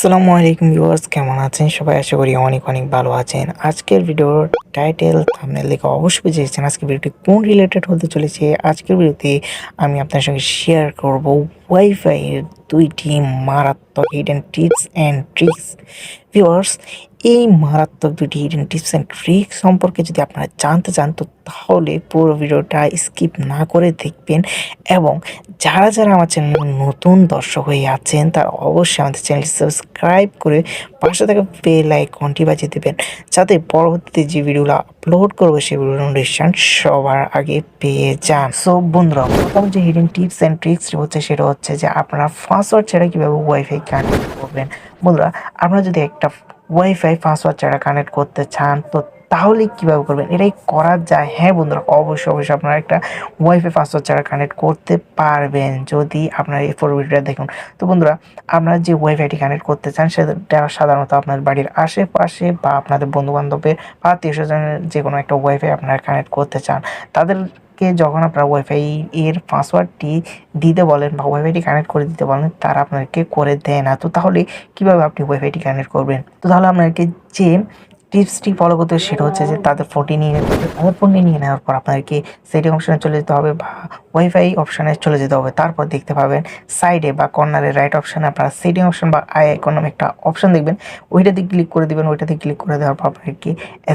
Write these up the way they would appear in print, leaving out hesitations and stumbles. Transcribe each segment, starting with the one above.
আসসালামু আলাইকুম ভিউয়ার্স, কেমন আছেন সবাই? আশা করি অনেক অনেক ভালো আছেন। আজকের ভিডিওর টাইটেল থাম্বনেল দেখে অবশ্যই বুঝে গেছেন আজকের ভিডিওটি কোন রিলেটেড হতে চলেছে। আজকের ভিডিওতে আমি আপনার সঙ্গে শেয়ার করব ওয়াইফাই এর ২টি মারাত্মক hidden tips and tricks. Viewers, এই মারাত্মক ২টি হিডেন টিপস অ্যান্ড ট্রিক্স সম্পর্কে যদি আপনারা জানতে চান তো তাহলে পুরো ভিডিওটা স্কিপ না করে দেখবেন। এবং যারা আমার চ্যানেলে নতুন দর্শক হয়ে আছেন তারা অবশ্যই আমাদের চ্যানেলটি সাবস্ক্রাইব করে পাশে থাকা বেল আইকনটি বাজিয়ে দেবেন, যাতে পরবর্তীতে যে ভিডিওগুলো আপলোড করবো সেই ভিডিওর নোটিফিকেশন সবার আগে পেয়ে যান। সো বন্ধুরা, প্রথম যে হিডেন টিপস অ্যান্ড ট্রিক্সটি হচ্ছে সেটা হচ্ছে যে আপনারা পাসওয়ার্ড ছাড়া কীভাবে ওয়াইফাই কানেক্ট করবেন। বন্ধুরা, আপনারা যদি একটা ওয়াইফাই পাসওয়ার্ড ছাড়া কানেক্ট করতে চান তো তাহলে কীভাবে করবেন? এটাই করা যায়। হ্যাঁ বন্ধুরা, অবশ্যই আপনারা একটা ওয়াইফাই পাসওয়ার্ড ছাড়া কানেক্ট করতে পারবেন যদি আপনারা এই পুরো ভিডিওটা দেখুন। তো বন্ধুরা, আপনারা যে ওয়াইফাইটি কানেক্ট করতে চান সেটা সাধারণত আপনার বাড়ির আশেপাশে বা আপনাদের বন্ধুবান্ধবের বা আত্মীয়স্বজনের যে কোনো একটা ওয়াইফাই আপনারা কানেক্ট করতে চান, তাদেরকে যখন আপনারা ওয়াইফাই এর পাসওয়ার্ডটি দিতে বলেন বা ওয়াইফাইটি কানেক্ট করে দিতে বলেন, তারা আপনাদেরকে করে দেয় না। তো তাহলে কীভাবে আপনি ওয়াইফাইটি কানেক্ট করবেন? তো তাহলে আপনাদেরকে যে টিপসটি ফলো করতে হবে সেটা হচ্ছে যে তাদের ফোনটি নিয়ে নিতে হবে। তাদের ফোনটি নিয়ে নেওয়ার পর আপনাদেরকে সেটিং অপশনে চলে যেতে হবে বা ওয়াইফাই অপশনে চলে যেতে হবে। তারপর দেখতে পাবেন সাইডে বা কর্নারে রাইট অপশানে আপনারা সেটিং অপশন বা আই আইকন নামে একটা অপশন দেখবেন, ওইটাতে ক্লিক করে দেবেন। ওইটাতে ক্লিক করে দেওয়ার পর আপনাদেরকে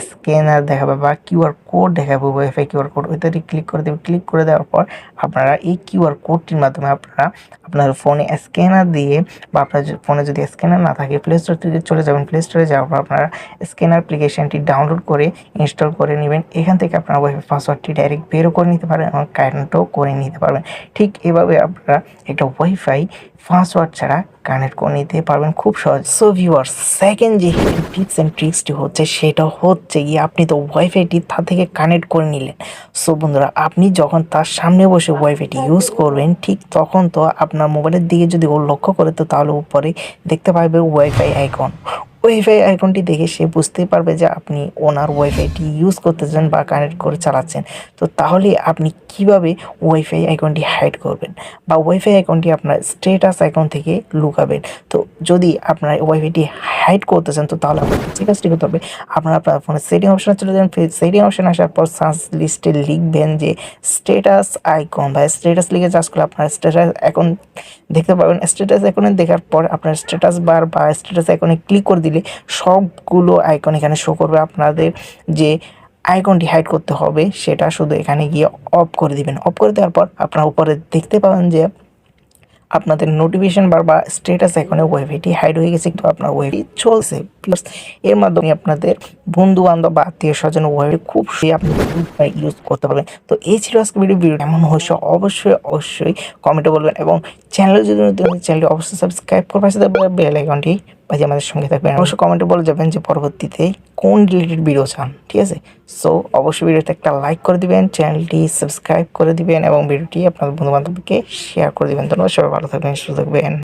স্ক্যানার দেখাবে বা কিউআর কোড দেখাবে, ওয়াইফাই কিউআর কোড, ওইটাতে ক্লিক করে দেবেন। ক্লিক করে দেওয়ার পর আপনারা এই কিউআর কোডটির মাধ্যমে আপনারা আপনার ফোনে স্ক্যানার দিয়ে বা আপনার ফোনে যদি স্ক্যানার না থাকে প্লে স্টোর থেকে চলে যাবেন। প্লে স্টোরে যাওয়ার পর আপনারা স্ক্যানার অ্যাপ্লিকেশনটি ডাউনলোড করে ইনস্টল করে নেবেন। এখান থেকে আপনারা ওয়াইফাই পাসওয়ার্ডটি ডাইরেক্ট বেরও করে নিতে পারেন এবং কানেক্টও করে নিতে পারবেন। ঠিক এভাবে আপনারা একটা ওয়াইফাই পাসওয়ার্ড ছাড়া কানেক্ট করে নিতে পারবেন খুব সহজ। সো ভিউয়ার্স, সেকেন্ড যে টিপস অ্যান্ড ট্রিক্সটি হচ্ছে সেটা হচ্ছে গিয়ে আপনি তো ওয়াইফাইটি তার থেকে কানেক্ট করে নিলেন। সো বন্ধুরা, আপনি যখন তার সামনে বসে ওয়াইফাইটি ইউজ করবেন ঠিক তখন তো আপনার মোবাইলের দিকে যদি ও লক্ষ্য করে তো তাহলে উপরে দেখতে পাবে ওয়াইফাই আইকন। ওয়াইফাই আইকনটি দেখে সে বুঝতেই পারবে যে আপনি ওনার ওয়াইফাইটি ইউজ করতেছেন বা কানেক্ট করে চালাচ্ছেন। তো তাহলে আপনি কিভাবে ওয়াইফাই আইকনটি হাইড করবেন বা ওয়াইফাই আইকনটি আপনার স্ট্যাটাস আইকন থেকে লুকাবেন। তো যদি আপনার ওয়াইফাইটি হাইড করতে চান তো তাহলে আপনাকে যে কাজটি করতে হবে, আপনার ফোনের সেটিং অপশনে চলে যাবেন। সেটিং অপশনে আসার পর সার্চ লিস্টে লিখবেন যে স্ট্যাটাস আইকন বা স্ট্যাটাস লিখে চার্জ করলে আপনার স্ট্যাটাস আইকন দেখতে পাবেন। স্ট্যাটাস আইকনে দেখার পর আপনার স্ট্যাটাস বার বা স্ট্যাটাস আইকনে ক্লিক করে দিলে সবগুলো আইকন এখানে শো করবে। আপনাদের যে আইকনটি হাইড করতে হবে সেটা শুধু এখানে গিয়ে অফ করে দিবেন। অফ করে দেওয়ার পর আপনারা উপরে দেখতে পাবেন যে আপনাদের নোটিফিকেশন বার বা স্ট্যাটাস আইকনে ওয়াইফাইটি হাইড হয়ে গেছে, কিন্তু আপনার ওয়াইফাই চলছে। প্লাস এর মাধ্যমে আপনাদের বন্ধু বান্ধব বা আত্মীয় স্বজন ওয়াইফাই খুব সহজে আপনি ইউজ করতে পারবেন। তো এই ছিল আজকে ভিডিও কেমন হয়েছে অবশ্যই কমেন্টে বলবেন এবং চ্যানেলে যদি চ্যানেলটি অবশ্যই সাবস্ক্রাইব করে পাশে বেল আইকনটি বাজিয়ে আমাদের সঙ্গে থাকবেন। অবশ্যই কমেন্টে বলে যাবেন যে পরবর্তীতে কোন রিলেটেড ভিডিও চান, ঠিক আছে? সো অবশ্যই ভিডিওতে একটা লাইক করে দিবেন, চ্যানেলটি সাবস্ক্রাইব করে দিবেন এবং ভিডিওটি আপনাদের বন্ধু বান্ধবকে শেয়ার করে দিবেন। ধন্যবাদ, সবাই ভালো থাকবেন, সুস্থ থাকবেন।